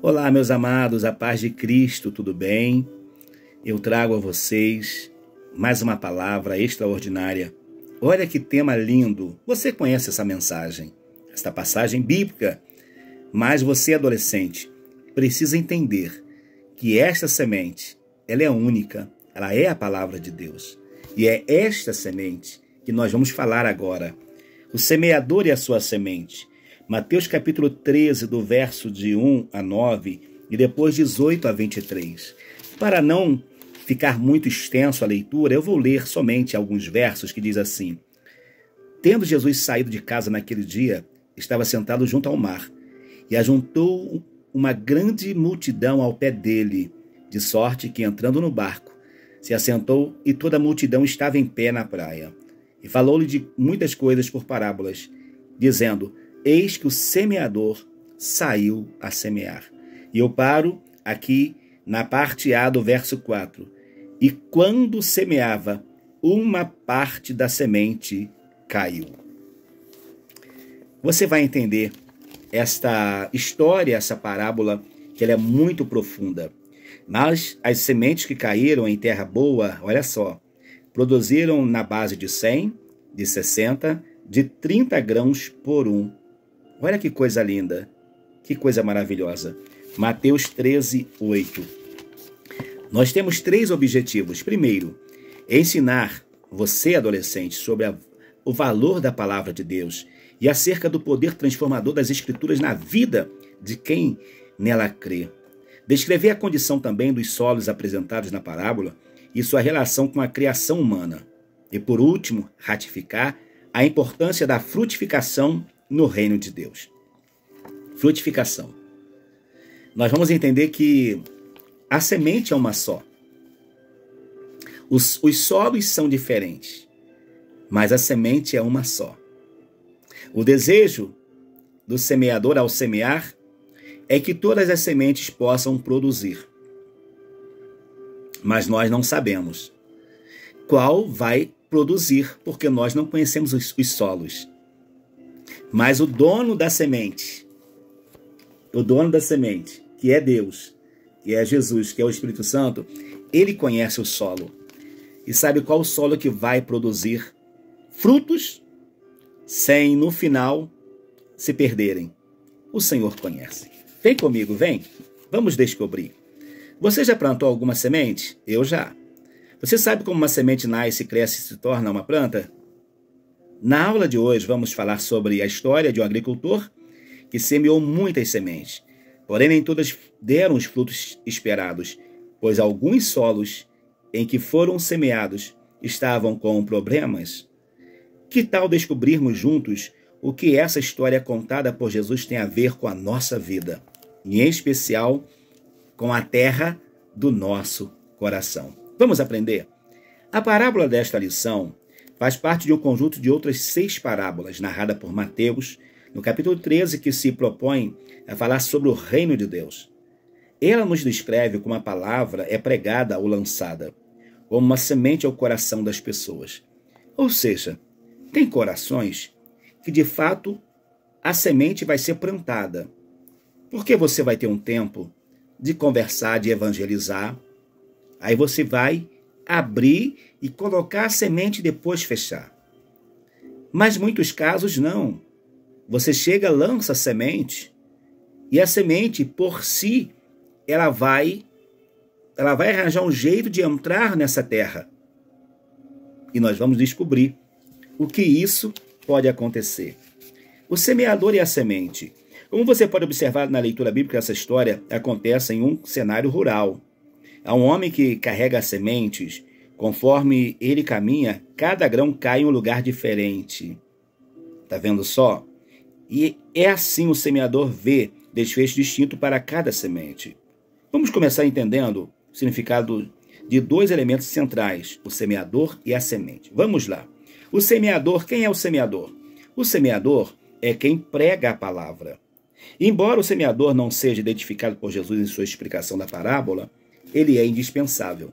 Olá, meus amados, a paz de Cristo, tudo bem? Eu trago a vocês mais uma palavra extraordinária. Olha que tema lindo! Você conhece essa mensagem, esta passagem bíblica, mas você, adolescente, precisa entender que esta semente, ela é única, ela é a palavra de Deus. E é esta semente que nós vamos falar agora. O semeador e a sua semente. Mateus capítulo 13, do verso de 1 a 9 e depois 18 a 23. Para não ficar muito extenso a leitura, eu vou ler somente alguns versos que diz assim: Tendo Jesus saído de casa naquele dia, estava sentado junto ao mar, e ajuntou uma grande multidão ao pé dele, de sorte que, entrando no barco, se assentou e toda a multidão estava em pé na praia. E falou-lhe de muitas coisas por parábolas, dizendo: Eis que o semeador saiu a semear. E eu paro aqui na parte A do verso 4. E quando semeava, uma parte da semente caiu. Você vai entender esta história, essa parábola, que ela é muito profunda. Mas as sementes que caíram em terra boa, olha só, produziram na base de 100, de 60, de 30 grãos por um. Olha que coisa linda, que coisa maravilhosa. Mateus 13, 8. Nós temos 3 objetivos. Primeiro, ensinar você, adolescente, sobre o valor da palavra de Deus e acerca do poder transformador das Escrituras na vida de quem nela crê. Descrever a condição também dos solos apresentados na parábola e sua relação com a criação humana. E, por último, ratificar a importância da frutificação no reino de Deus. Frutificação. Nós vamos entender que a semente é uma só. Os solos são diferentes, mas a semente é uma só. O desejo do semeador ao semear é que todas as sementes possam produzir. Mas nós não sabemos qual vai produzir, porque nós não conhecemos os solos. Mas o dono da semente, que é Deus, que é Jesus, que é o Espírito Santo, ele conhece o solo e sabe qual o solo que vai produzir frutos sem, no final, se perderem. O Senhor conhece. Vem comigo, vem. Vamos descobrir. Você já plantou alguma semente? Eu já. Você sabe como uma semente nasce, cresce e se torna uma planta? Na aula de hoje vamos falar sobre a história de um agricultor que semeou muitas sementes, porém nem todas deram os frutos esperados, pois alguns solos em que foram semeados estavam com problemas. Que tal descobrirmos juntos o que essa história contada por Jesus tem a ver com a nossa vida, e em especial com a terra do nosso coração? Vamos aprender? A parábola desta lição faz parte de um conjunto de outras 6 parábolas narradas por Mateus, no capítulo 13, que se propõe a falar sobre o reino de Deus. Ela nos descreve como a palavra é pregada ou lançada, como uma semente ao coração das pessoas. Ou seja, tem corações que, de fato, a semente vai ser plantada, porque você vai ter um tempo de conversar, de evangelizar, aí você vai abrir e colocar a semente e depois fechar. Mas muitos casos não. Você chega, lança a semente e a semente por si, ela vai arranjar um jeito de entrar nessa terra. E nós vamos descobrir o que isso pode acontecer. O semeador e a semente. Como você pode observar na leitura bíblica, essa história acontece em um cenário rural. Há um homem que carrega as sementes. Conforme ele caminha, cada grão cai em um lugar diferente. Está vendo só? E é assim o semeador vê desfecho distinto para cada semente. Vamos começar entendendo o significado de 2 elementos centrais, o semeador e a semente. Vamos lá. O semeador, quem é o semeador? O semeador é quem prega a palavra. Embora o semeador não seja identificado por Jesus em sua explicação da parábola, ele é indispensável.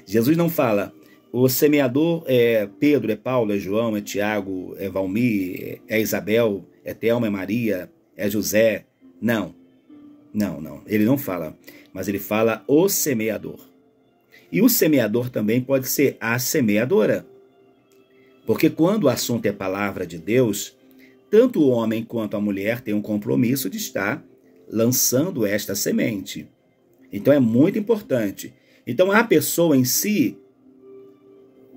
Jesus não fala, o semeador é Pedro, é Paulo, é João, é Tiago, é Valmir, é Isabel, é Thelma, é Maria, é José. Não. Não, ele não fala, mas ele fala o semeador. E o semeador também pode ser a semeadora. Porque quando o assunto é palavra de Deus, tanto o homem quanto a mulher têm um compromisso de estar lançando esta semente. Então é muito importante. Então a pessoa em si,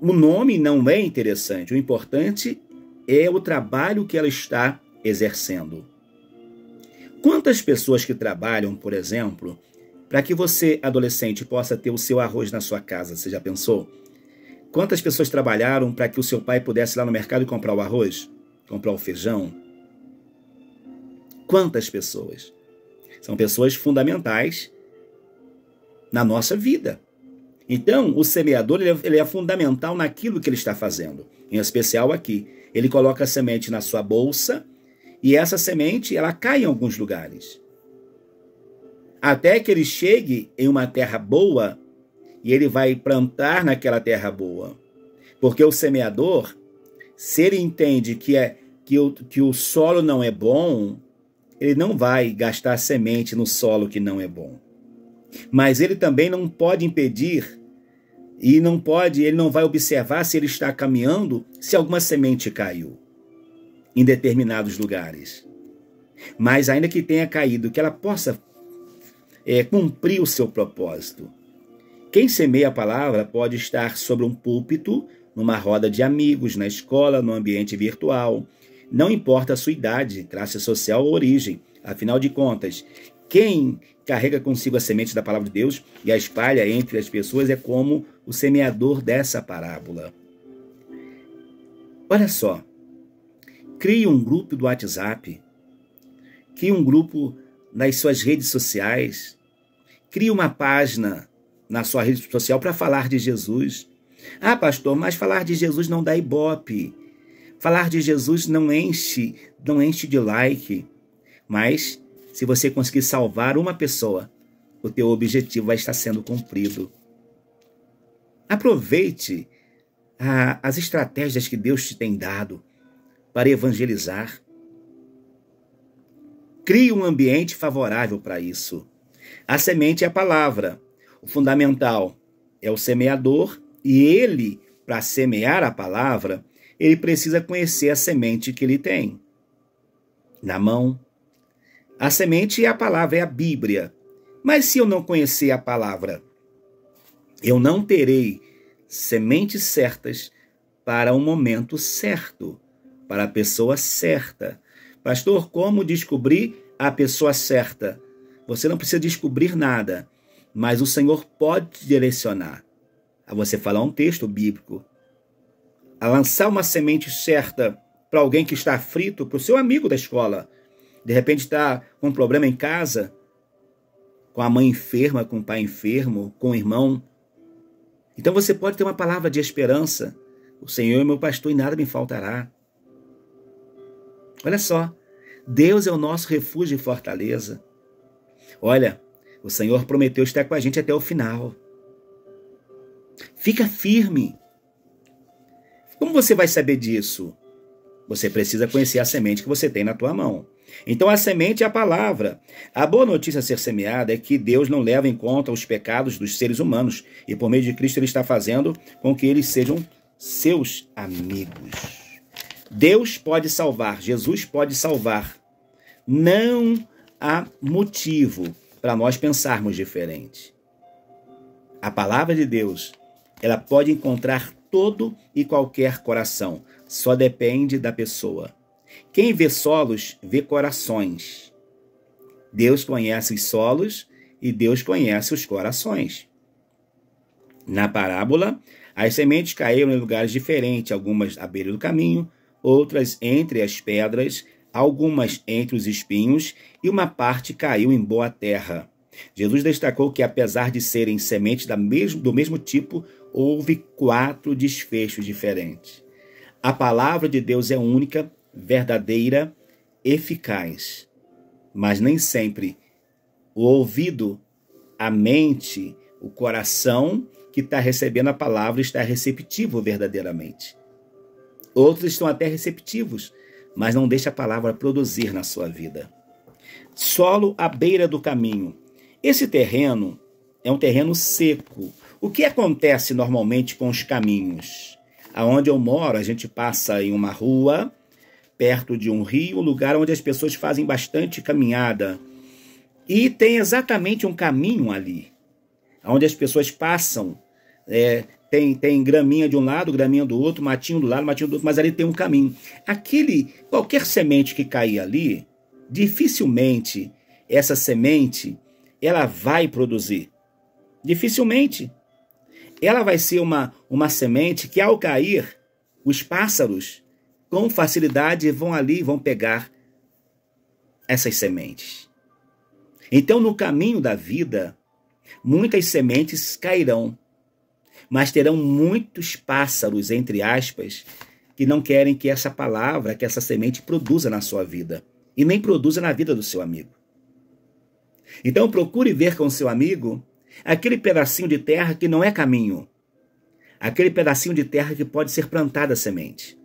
o nome não é interessante. O importante é o trabalho que ela está exercendo. Quantas pessoas que trabalham, por exemplo, para que você, adolescente, possa ter o seu arroz na sua casa, você já pensou? Quantas pessoas trabalharam para que o seu pai pudesse ir lá no mercado e comprar o arroz? Comprar o feijão? Quantas pessoas? São pessoas fundamentais na nossa vida. Então, o semeador ele é fundamental naquilo que ele está fazendo. Em especial aqui. Ele coloca a semente na sua bolsa e essa semente ela cai em alguns lugares. Até que ele chegue em uma terra boa e ele vai plantar naquela terra boa. Porque o semeador, se ele entende que o solo não é bom, ele não vai gastar semente no solo que não é bom. Mas ele também não pode impedir e ele não vai observar se ele está caminhando, se alguma semente caiu em determinados lugares. Mas ainda que tenha caído, que ela possa cumprir o seu propósito. Quem semeia a palavra pode estar sobre um púlpito, numa roda de amigos, na escola, no ambiente virtual. Não importa a sua idade, classe social ou origem. Afinal de contas, quem carrega consigo a semente da palavra de Deus e a espalha entre as pessoas é como o semeador dessa parábola. Olha só, crie um grupo do WhatsApp, crie um grupo nas suas redes sociais, crie uma página na sua rede social para falar de Jesus. Ah, pastor, mas falar de Jesus não dá ibope. Falar de Jesus não enche de like. Mas se você conseguir salvar uma pessoa, o teu objetivo vai estar sendo cumprido. Aproveite as estratégias que Deus te tem dado para evangelizar. Crie um ambiente favorável para isso. A semente é a palavra. O fundamental é o semeador e ele, para semear a palavra, ele precisa conhecer a semente que ele tem na mão. A semente é a palavra, é a Bíblia. Mas se eu não conhecer a palavra, eu não terei sementes certas para o momento certo, para a pessoa certa. Pastor, como descobrir a pessoa certa? Você não precisa descobrir nada, mas o Senhor pode te direcionar a você falar um texto bíblico, a lançar uma semente certa para alguém que está aflito, para o seu amigo da escola. De repente está com um problema em casa, com a mãe enferma, com o pai enfermo, com o irmão. Então você pode ter uma palavra de esperança. O Senhor é meu pastor e nada me faltará. Olha só, Deus é o nosso refúgio e fortaleza. Olha, o Senhor prometeu estar com a gente até o final. Fica firme. Como você vai saber disso? Você precisa conhecer a semente que você tem na tua mão. Então a semente é a palavra. A boa notícia a ser semeada é que Deus não leva em conta os pecados dos seres humanos e por meio de Cristo Ele está fazendo com que eles sejam seus amigos. Deus pode salvar, Jesus pode salvar. Não há motivo para nós pensarmos diferente. A palavra de Deus, ela pode encontrar todo e qualquer coração. Só depende da pessoa. Quem vê solos, vê corações. Deus conhece os solos e Deus conhece os corações. Na parábola, as sementes caíram em lugares diferentes, algumas à beira do caminho, outras entre as pedras, algumas entre os espinhos e uma parte caiu em boa terra. Jesus destacou que, apesar de serem sementes do mesmo tipo, houve 4 desfechos diferentes. A palavra de Deus é única, verdadeira, eficaz, mas nem sempre o ouvido, a mente, o coração que está recebendo a palavra está receptivo verdadeiramente. Outros estão até receptivos, mas não deixa a palavra produzir na sua vida. Solo à beira do caminho. Esse terreno é um terreno seco. O que acontece normalmente com os caminhos? Aonde eu moro, a gente passa em uma rua, perto de um rio, um lugar onde as pessoas fazem bastante caminhada. E tem exatamente um caminho ali, onde as pessoas passam. Tem graminha de um lado, graminha do outro, matinho do lado, matinho do outro, mas ali tem um caminho. Qualquer semente que cair ali, dificilmente essa semente ela vai produzir. Dificilmente. Ela vai ser uma semente que, ao cair, os pássaros, com facilidade, vão ali e vão pegar essas sementes. Então, no caminho da vida, muitas sementes cairão, mas terão muitos pássaros, entre aspas, que não querem que essa palavra, que essa semente produza na sua vida, e nem produza na vida do seu amigo. Então, procure ver com o seu amigo aquele pedacinho de terra que não é caminho, aquele pedacinho de terra que pode ser plantada a semente.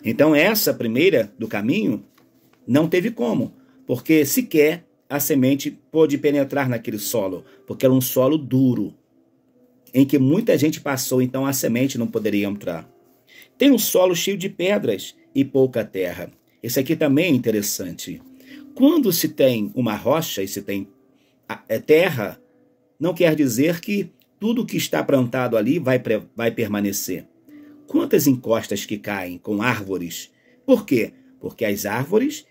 Então, essa primeira do caminho não teve como, porque sequer a semente pôde penetrar naquele solo, porque era um solo duro, em que muita gente passou, então a semente não poderia entrar. Tem um solo cheio de pedras e pouca terra. Esse aqui também é interessante. Quando se tem uma rocha e se tem terra, não quer dizer que tudo que está plantado ali vai permanecer. Quantas encostas que caem com árvores? Por quê? Porque as árvores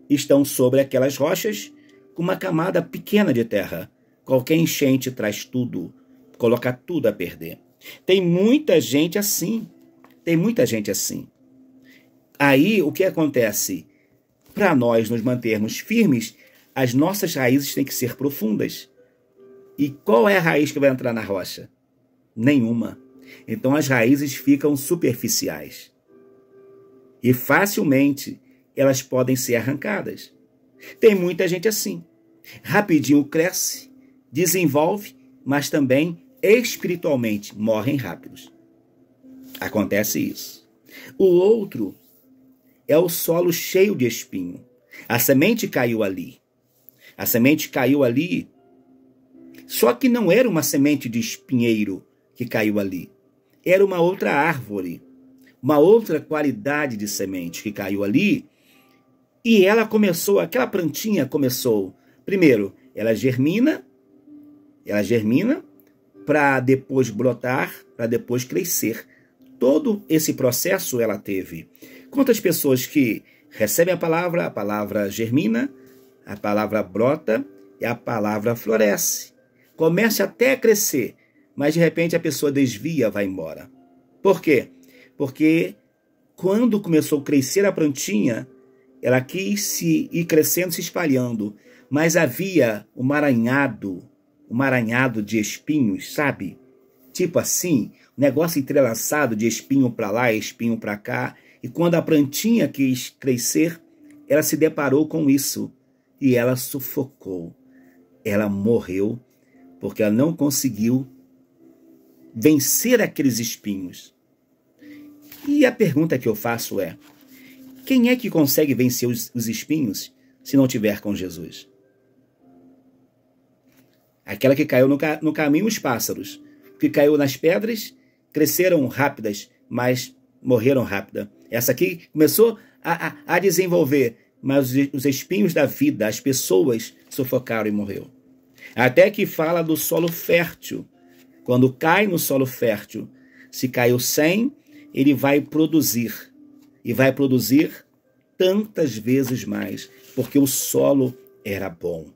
estão sobre aquelas rochas com uma camada pequena de terra. Qualquer enchente traz tudo, coloca tudo a perder. Tem muita gente assim. Tem muita gente assim. Aí, o que acontece? Para nós nos mantermos firmes, as nossas raízes têm que ser profundas. E qual é a raiz que vai entrar na rocha? Nenhuma. Então as raízes ficam superficiais. E facilmente elas podem ser arrancadas. Tem muita gente assim. Rapidinho cresce, desenvolve, mas também espiritualmente morrem rápidos. Acontece isso. O outro é o solo cheio de espinho. A semente caiu ali. A semente caiu ali, só que não era uma semente de espinheiro que caiu ali. Era uma outra árvore, uma outra qualidade de semente que caiu ali. E aquela plantinha começou, primeiro, ela germina para depois brotar, para depois crescer. Todo esse processo ela teve. Quantas pessoas que recebem a palavra germina, a palavra brota e a palavra floresce. Começa até a crescer, mas de repente a pessoa desvia, vai embora. Por quê? Porque quando começou a crescer a plantinha, ela quis ir crescendo, se espalhando, mas havia um emaranhado de espinhos, sabe? Tipo assim, um negócio entrelaçado de espinho para lá, espinho para cá. E quando a plantinha quis crescer, ela se deparou com isso. E ela sufocou. Ela morreu porque ela não conseguiu vencer aqueles espinhos. E a pergunta que eu faço é: quem é que consegue vencer os espinhos se não tiver com Jesus? Aquela que caiu no caminho, os pássaros. Que caiu nas pedras, cresceram rápidas, mas morreram rápida. Essa aqui começou a desenvolver, mas os espinhos da vida, as pessoas sufocaram e morreu. Até que fala do solo fértil. Quando cai no solo fértil, se caiu 100, ele vai produzir. E vai produzir tantas vezes mais, porque o solo era bom.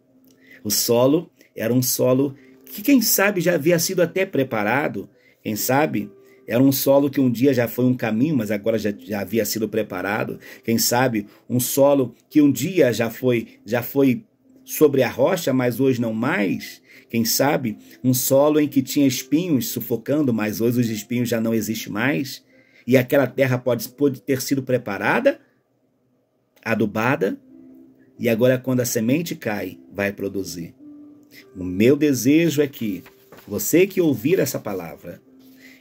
O solo era um solo que, quem sabe, já havia sido até preparado. Quem sabe, era um solo que um dia já foi um caminho, mas agora já havia sido preparado. Quem sabe, um solo que um dia já foi sobre a rocha, mas hoje não mais. Quem sabe, um solo em que tinha espinhos sufocando, mas hoje os espinhos já não existem mais. E aquela terra pode ter sido preparada, adubada, e agora quando a semente cai, vai produzir. O meu desejo é que você que ouvir essa palavra,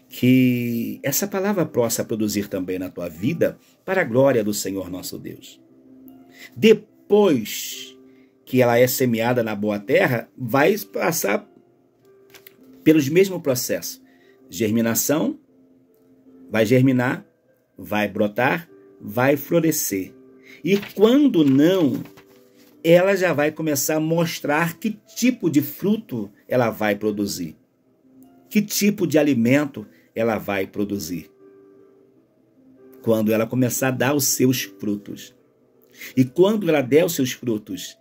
que essa palavra possa produzir também na tua vida para a glória do Senhor nosso Deus. Dê depois que ela é semeada na boa terra, vai passar pelos mesmos processos. Germinação, vai germinar, vai brotar, vai florescer. E quando não, ela já vai começar a mostrar que tipo de fruto ela vai produzir. Que tipo de alimento ela vai produzir. Quando ela começar a dar os seus frutos. E quando ela der os seus frutos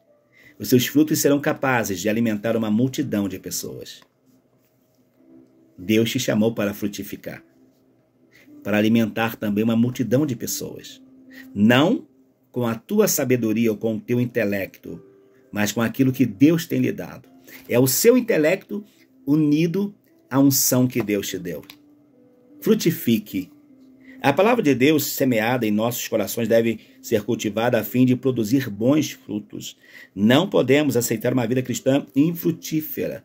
serão capazes de alimentar uma multidão de pessoas. Deus te chamou para frutificar, para alimentar também uma multidão de pessoas. Não com a tua sabedoria ou com o teu intelecto, mas com aquilo que Deus tem lhe dado. É o seu intelecto unido à unção que Deus te deu. Frutifique. A palavra de Deus semeada em nossos corações deve ser cultivada a fim de produzir bons frutos. Não podemos aceitar uma vida cristã infrutífera.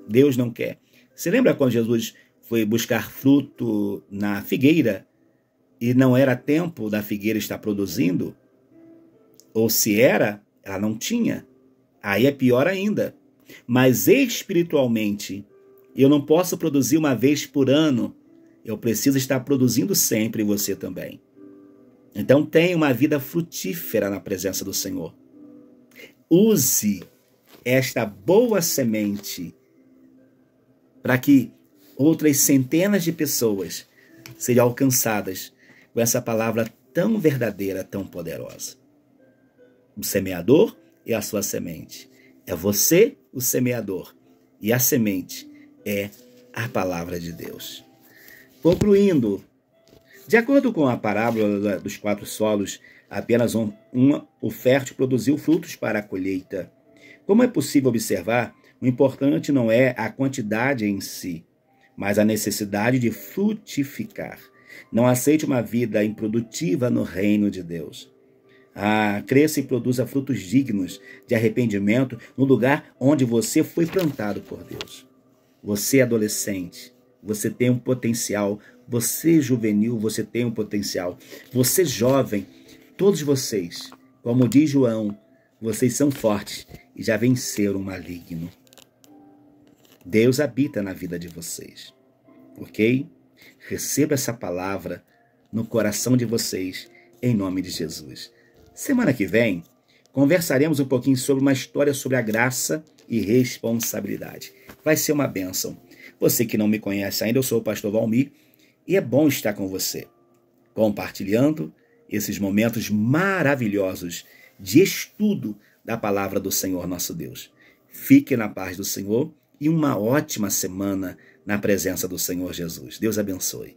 Deus não quer. Você lembra quando Jesus foi buscar fruto na figueira e não era tempo da figueira estar produzindo? Ou se era, ela não tinha. Aí é pior ainda. Mas espiritualmente, eu não posso produzir uma vez por ano. Eu preciso estar produzindo sempre, e você também. Então tenha uma vida frutífera na presença do Senhor. Use esta boa semente para que outras centenas de pessoas sejam alcançadas com essa palavra tão verdadeira, tão poderosa. O semeador é a sua semente. É você o semeador. E a semente é a palavra de Deus. Concluindo, de acordo com a parábola dos 4 solos, apenas o fértil produziu frutos para a colheita. Como é possível observar, o importante não é a quantidade em si, mas a necessidade de frutificar. Não aceite uma vida improdutiva no reino de Deus. Cresça e produza frutos dignos de arrependimento no lugar onde você foi plantado por Deus. Você adolescente, você tem um potencial. Você juvenil, você tem um potencial. Você jovem, todos vocês, como diz João, vocês são fortes e já venceram o maligno. Deus habita na vida de vocês, ok? Receba essa palavra no coração de vocês, em nome de Jesus. Semana que vem, conversaremos um pouquinho sobre uma história sobre a graça e responsabilidade. Vai ser uma bênção. Você que não me conhece ainda, eu sou o pastor Valmir e é bom estar com você, compartilhando esses momentos maravilhosos de estudo da palavra do Senhor nosso Deus. Fique na paz do Senhor e uma ótima semana na presença do Senhor Jesus. Deus abençoe.